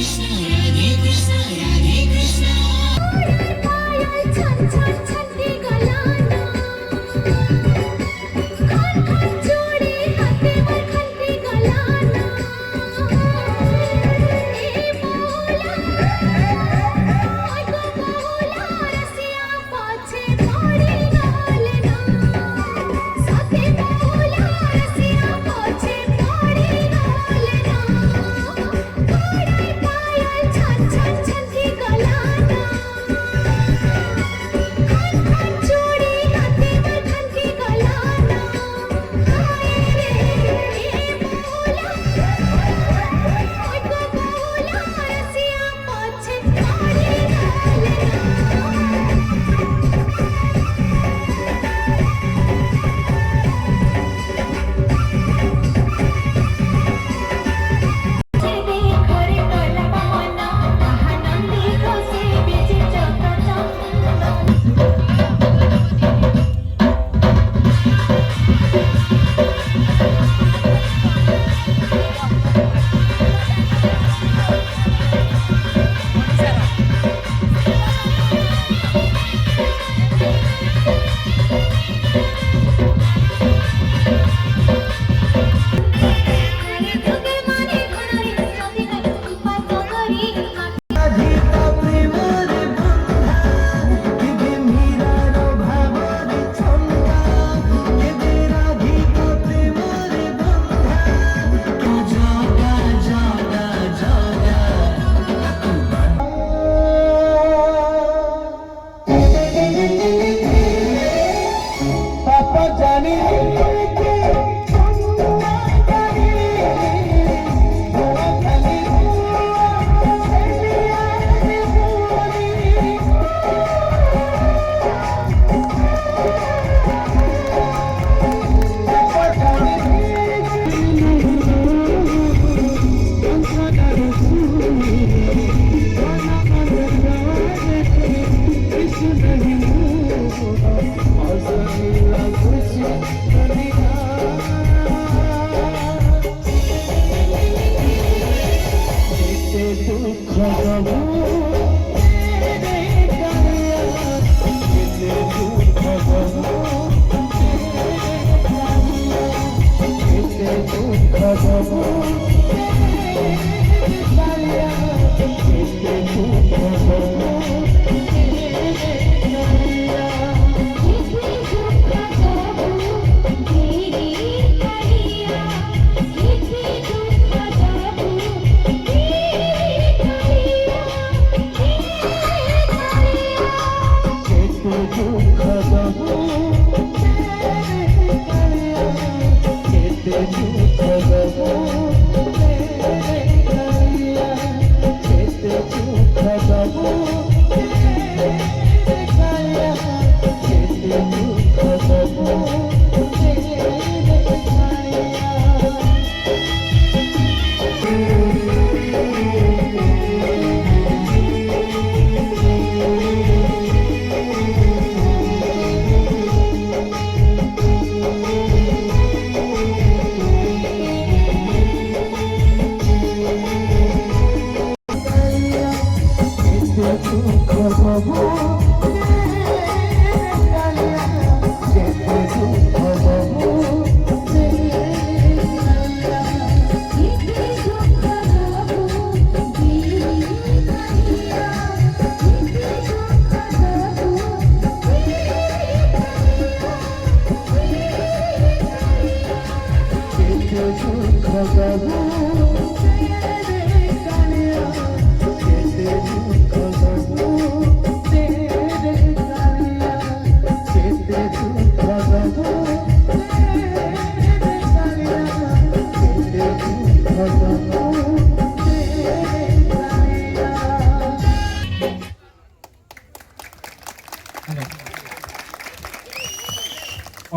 Krishna, Radhe Krishna.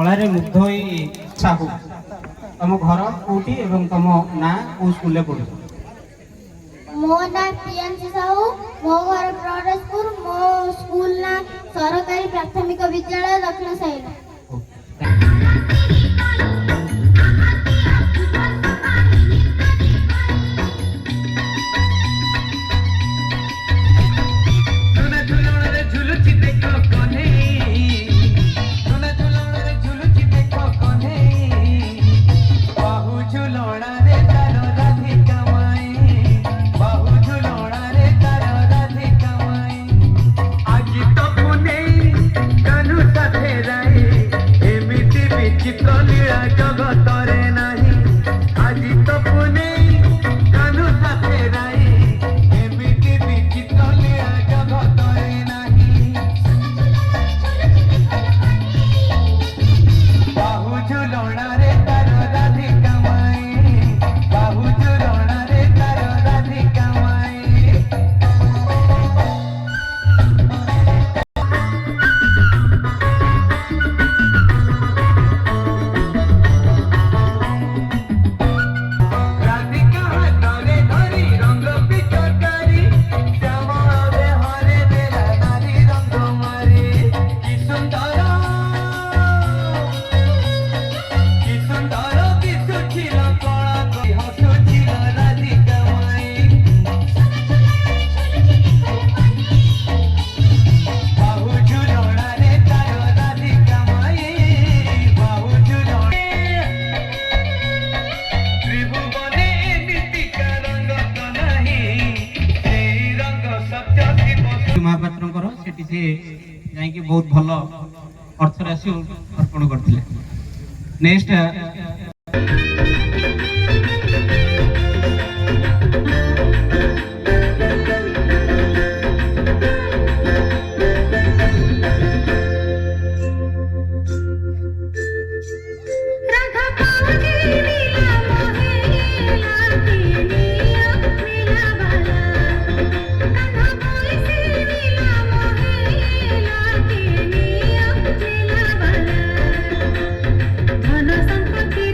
कलारे मुग्ध साहू तुम घर कौटी एवं तुम ना को स्कूल पढ़ु? मो ना प्रियांशी साहू, मो घर प्रवेशपुर, मो स्कूल ना सरकारी प्राथमिक विद्यालय दक्षिण साइल। महापात्र से जाकि बहुत भल अर्थ राशि अर्पण करते। नेक्स्ट धन संपत्ति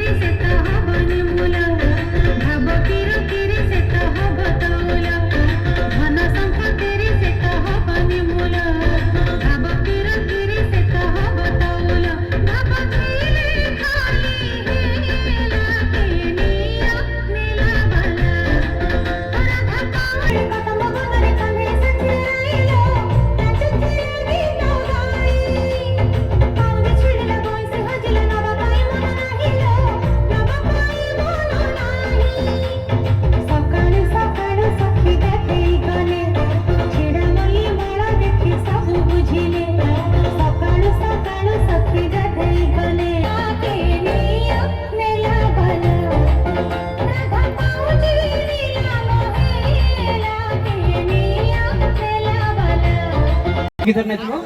गीत नाचो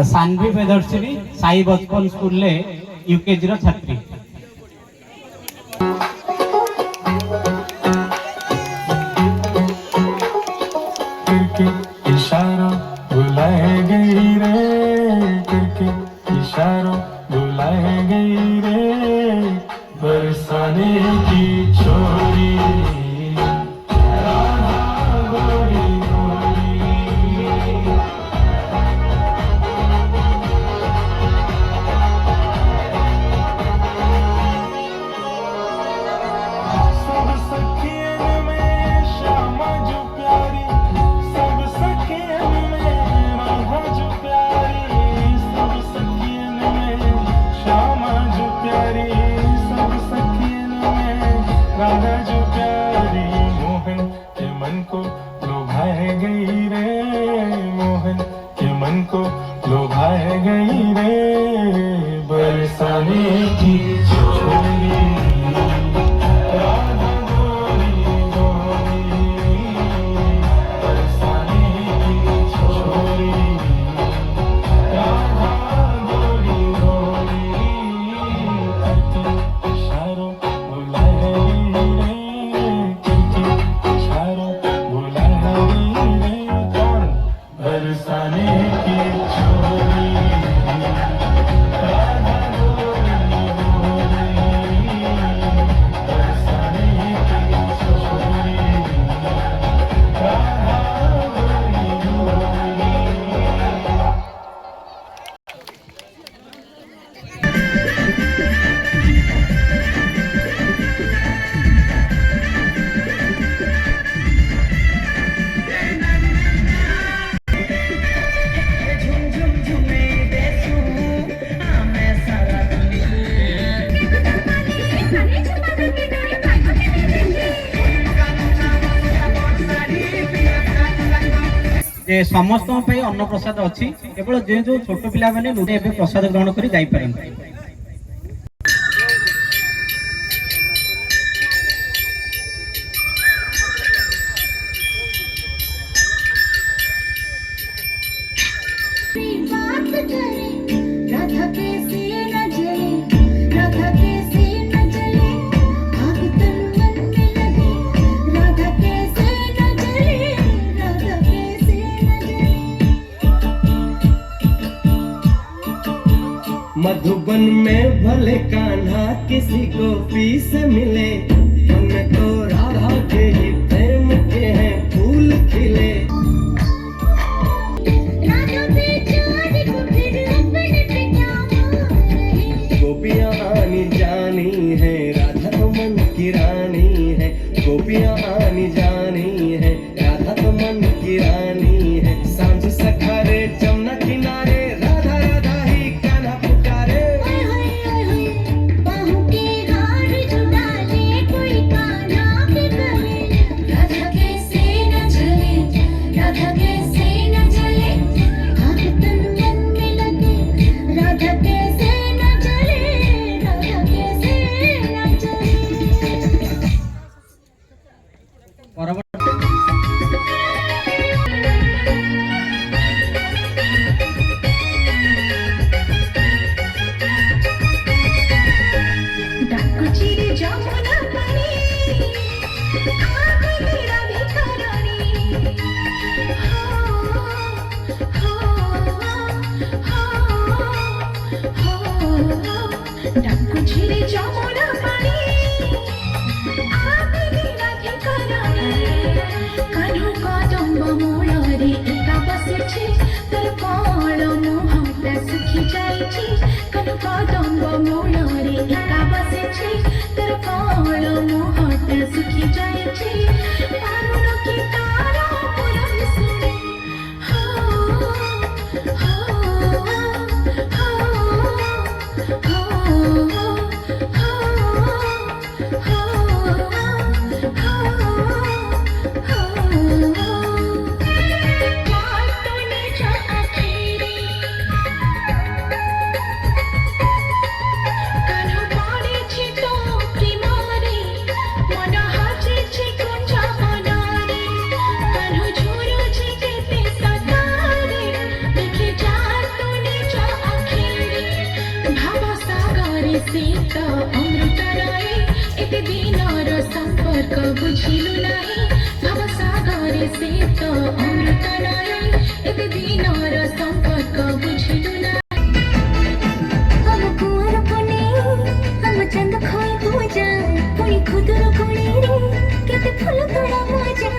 सान्वी प्रियदर्शिनी साई बचपन स्कूल यूकेजी रो छात्री इशारों बुलाए गई रे करके इशारों बुलाए गई रे बरसाने की छोरी लुभाए गई रे बरसाने की छोरी राधा गोरी गोरी बरसाने की छोरी राधा गोरी गोरी करके इशारों बुलाए रे करके इशारों बुलाए रे कौन बरसाने की जे समस्त अन्न प्रसाद अच्छी केवल जो जो छोट पिला मैंने प्रसाद ग्रहण कर जापारती मधुबन में भले कान्हा किसी गोपी से मिले हमें तो राधा के ही प्रेम के हैं फूल खिले गोपियाँ आनी जानी है राधा तो मन की रानी है गोपियाँ आनी जानी है राधा तो मन की रानी है सांझ सखारे जमुना किनारे ডাকুছিরে যমুনা পানি আবিনি রাধিকা রানী কানু কদম্ব মূଳରେ একা বসিছি তোর কଳ মুহଁଟା শুখি ଯାଇଛି কানু কদম্ব মূଳରେ একা বসিছি তোর কଳ মুহଁଟା শুখি ଯାଇଛି পারুণ কি তার পুরাণ শুনি सीत अमृत राय एते दिनर संपर्क बुझिलु नाही भव सागर सीत अमृत राय एते दिनर संपर्क बुझिलु नाही हम कुंवर पुने हम चंद खोई पूजा पुनी खुदर कोणी रे केते फूल तोड़ा मजा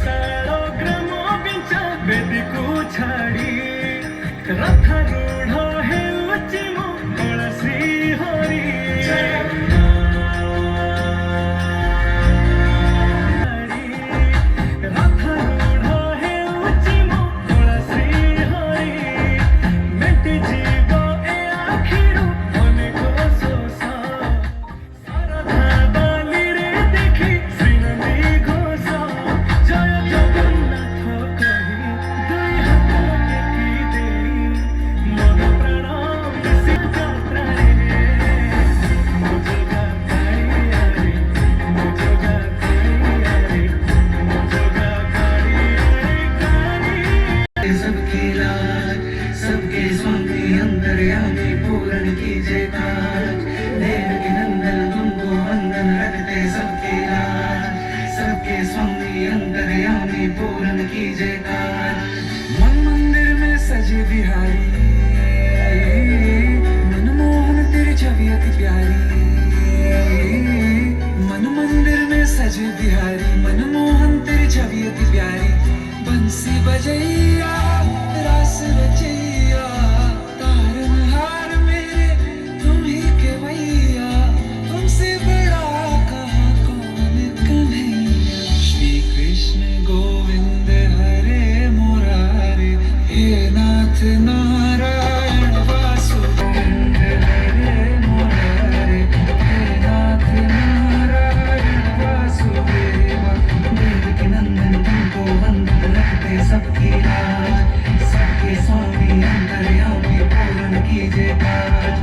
शाळोग्राम बिंचा बेदीକୁ ଛାଡ଼ି ରଥାରୂଢ଼ ହେଉଛି ମୋ ତୁଳସୀ ହରି ରଥାରୂଢ଼ ହେଉଛି ମୋ ତୁଳସୀ ହରି ମେଣ୍ଟିଯିବ ଏ ଆଖିରୁ ଅନେକ ଶୋଷ ଶାରଦା ବାଲିରେ ଦେଖି ଶ୍ରୀନନ୍ଦୀ ଘୋଷ ଜୟ ଜଗନ୍ନାଥ କହି ଦୁଇ ହାତ ଟେକି ଦେଇ ମନ ପ୍ରାଣ ମିଶି ଯାତ୍ରାରେ ମୋ ଜଗା କାଳିଆରେ ମୋ ଜଗା କାଳିଆରେ ମୋ ଜଗା କାଳିଆରେ କାଳିଆରେ सबकी लाज सबके स्वामी अंतर्यामी पूर्ण कीजिए काज देवकी नंदन तुमको वंदन रखते सबकी लाज सबके स्वामी अंतर्यामी पूर्ण कीजिए काज मन मंदिर में सजे बिहारी मनमोहन तेरी छवि अति प्यारी मन मंदिर में सजे बिहारी मनमोहन तेरी छवि अति प्यारी बंसी बजैया रास रचैया तारनहार मेरे तुम ही के भैया तुमसे बड़ा कहाँ कौन कन्हैया श्री कृष्ण गोविंद हरे मुरारे हे नाथ नारायण वासुदेव हरे मुरारे हे नाथ नारायण वासुदेव देवकी नंदन तुमको वंदन रखते सबकी लाज सबके स्वामी अंतर्यामी पूर्ण कीजिए काज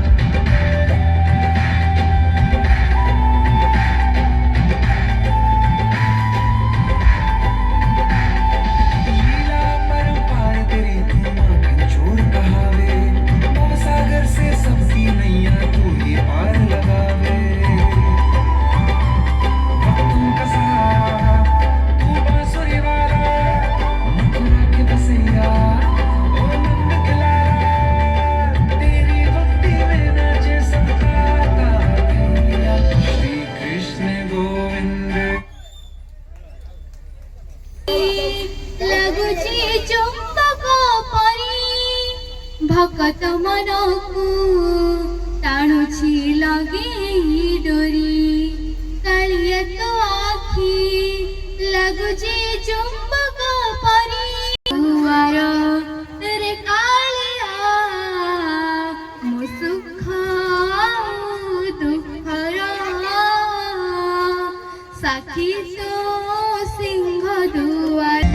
लीला परंपार तेरी तू माखन चोर कहावे भवसागर से सबकी नैया तू ही पार लगावे भक्तों का सहारा तू बांसुरी वाला मथुरा के बसैया ओ नंद के लाला तेरी भक्ति में नाचे सबका भैया श्री कृष्ण गोविंद ଲାଗୁଛି ଚୁମ୍ବକ ପରି ଭକତ ମନକୁ ଟାଣୁଛି ଲଗେଇ ଡୋରି କାଳିଆ ତୋ ଆଖି ଲାଗୁଛି ଚୁମ୍ବକ ପରି ଦୁଆରରେ କାଳିଆ ମୋ ସୁଖ ଦୁଃଖର ସାକ୍ଷୀ ତୋ ସିଂହ ଦୁଆର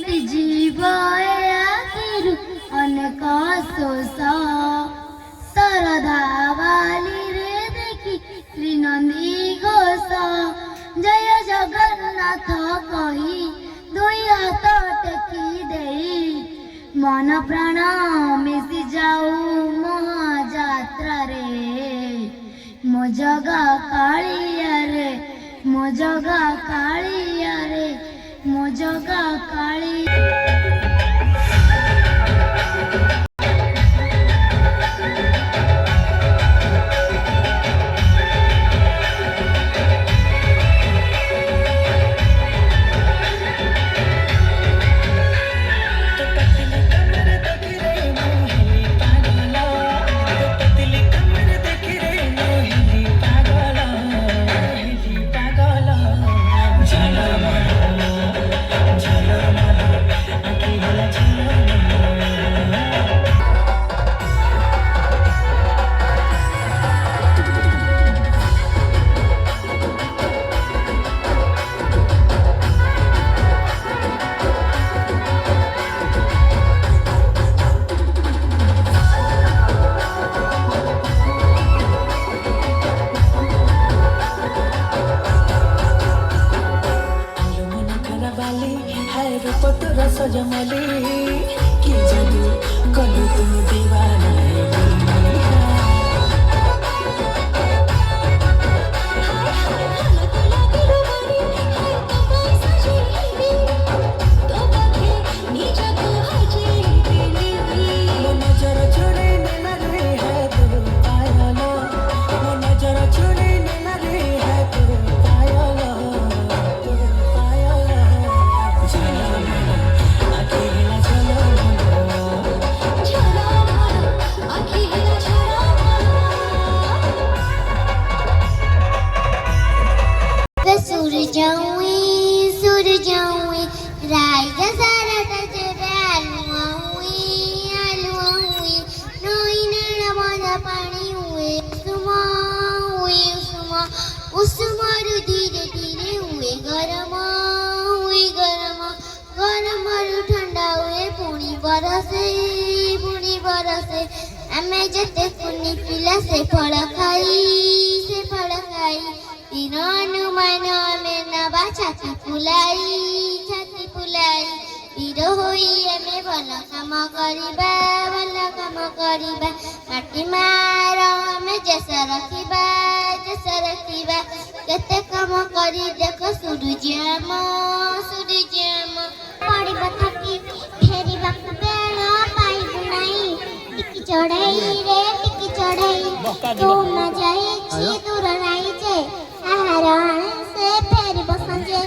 मेटी जीव आखिरु अनेक शोष शरधा बाली रे देखी नंदी घोष जय जगन्नाथ कही दुई हाथ टेकी देई मन प्राण मिशि जाऊ महाजात्रा रे मो जगा कालिया रे मो जगा कालिया रे मो जगा कालिया सजमली की जादू कलू तुम दीवाना सुर जाऊँ राय सारा टचरे आलुआऊँ नई नैना मजा पानी हुए उस्मा उस्मारू धीरे धीरे हुए गरम गरमरू ठंडा हुए पुणी बरसे आमे जते कुनी पिला से फल खाई तीन अनुमान में नवा छाती फुलाई तीर होई एमे भल काम करिबा माटी मार में जैस रखिबा केते काम करी देख सूरजम पड़िबा थकी फेरिबा बेल पाइबु नाही टिकी चढ़ाई तू न जाई दूर नाही जे आहारण से फेर बसंजे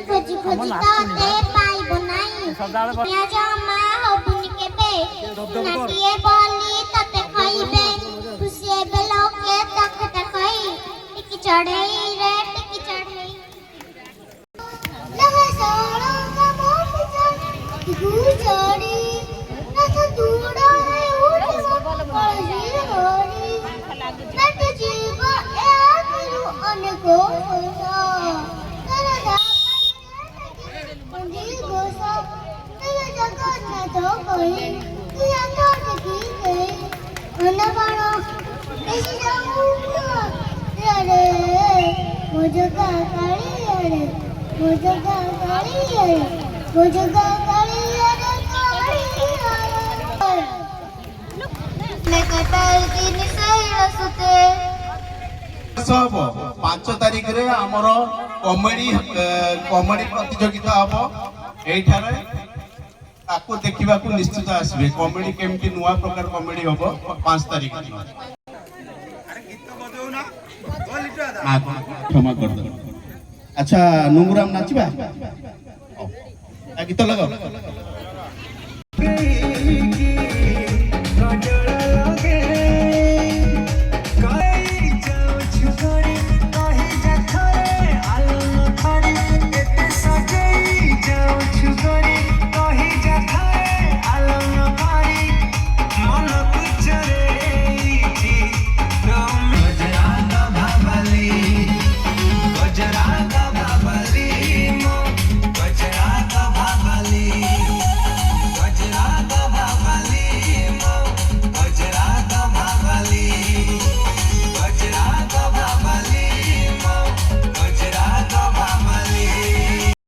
खोजी ताते पाइबो नाही या जमा हबुनी केबे नाटिए बोली ताते खाइबे खुशी बेलो के तक खाई टिकी चढ़ाई लगे सोलो का मोट चढ़ी ना तो दूड़ा है उठ पड़ी होरी नट जीव आखिरु अनेक सब 5 तारिख रे हमर कॉमेडी प्रतियोगिता हम एठारे आपको देखा निश्चित आसबे कॉमेडी केमती नुआ प्रकार कॉमेडी हम 5 तारिख क्षमा कर दो। अच्छा नुंगराम नाचबा गीत लगाओ।